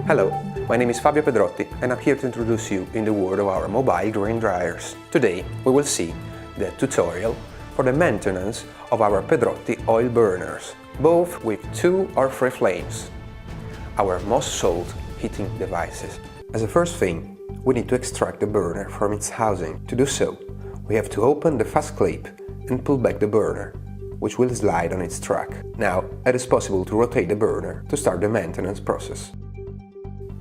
Hello, my name is Fabio Pedrotti and I'm here to introduce you in the world of our mobile grain dryers. Today we will see the tutorial for the maintenance of our Pedrotti oil burners, both with 2 or 3 flames, our most sold heating devices. As a first thing, we need to extract the burner from its housing. To do so, we have to open the fast clip and pull back the burner, which will slide on its track. Now, it is possible to rotate the burner to start the maintenance process.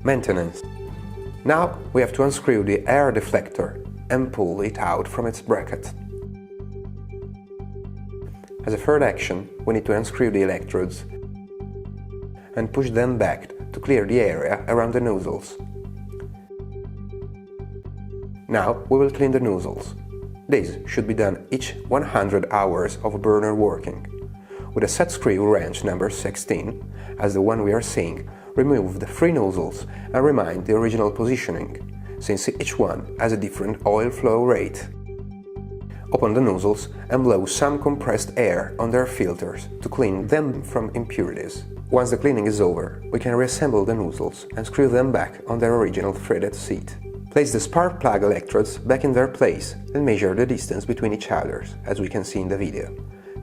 Maintenance. Now we have to unscrew the air deflector and pull it out from its bracket. As a third action, we need to unscrew the electrodes and push them back to clear the area around the nozzles. Now we will clean the nozzles. This should be done each 100 hours of burner working. With a set screw wrench number 16, as the one we are seeing, remove the 3 nozzles and remind the original positioning, since each one has a different oil flow rate. Open the nozzles and blow some compressed air on their filters to clean them from impurities. Once the cleaning is over, we can reassemble the nozzles and screw them back on their original threaded seat. Place the spark plug electrodes back in their place and measure the distance between each others, as we can see in the video.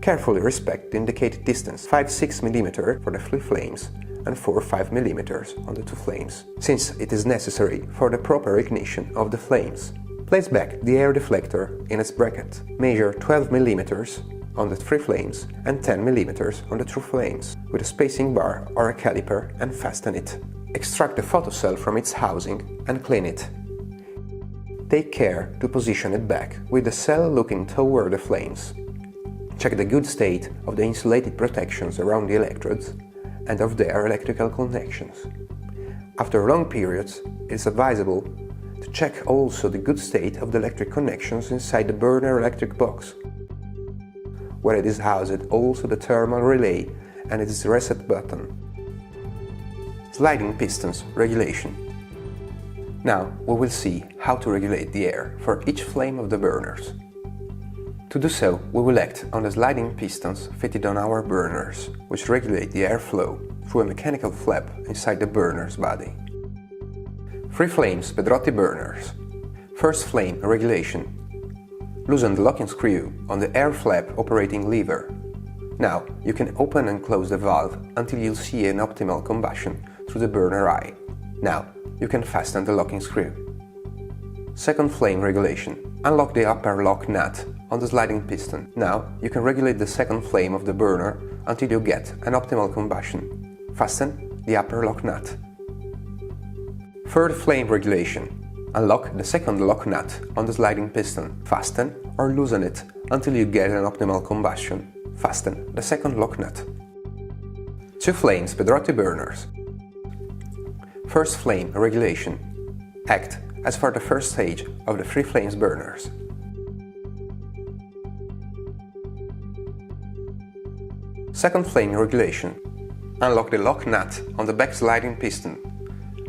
Carefully respect the indicated distance 5-6 mm for the 3 flames and 4-5 mm on the 2 flames, since it is necessary for the proper ignition of the flames. Place back the air deflector in its bracket. Measure 12 mm on the 3 flames and 10 mm on the 2 flames with a spacing bar or a caliper and fasten it. Extract the photocell from its housing and clean it. Take care to position it back with the cell looking toward the flames. Check the good state of the insulated protections around the electrodes and of their electrical connections. After long periods, it is advisable to check also the good state of the electric connections inside the burner electric box, where it is housed also the thermal relay and its reset button. Sliding pistons regulation. Now we will see how to regulate the air for each flame of the burners. To do so, we will act on the sliding pistons fitted on our burners, which regulate the airflow through a mechanical flap inside the burner's body. 3 flames Pedrotti burners. First flame regulation. Loosen the locking screw on the air flap operating lever. Now you can open and close the valve until you see an optimal combustion through the burner eye. Now you can fasten the locking screw. Second flame regulation. Unlock the upper lock nut on the sliding piston. Now you can regulate the second flame of the burner until you get an optimal combustion. Fasten the upper lock nut. Third flame regulation. Unlock the second lock nut on the sliding piston. Fasten or loosen it until you get an optimal combustion. Fasten the second lock nut. 2 flames Pedrotti burners. First flame regulation. Act as for the first stage of the 3 flames burners. Second flame regulation. Unlock the lock nut on the back sliding piston.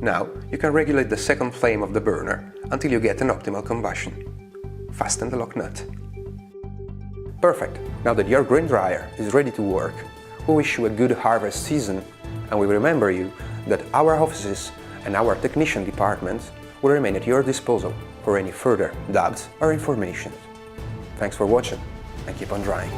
Now you can regulate the second flame of the burner until you get an optimal combustion. Fasten the lock nut. Perfect! Now that your grain dryer is ready to work, we wish you a good harvest season, and we remember you that our offices and our technician departments will remain at your disposal for any further doubts or information. Thanks for watching and keep on drying.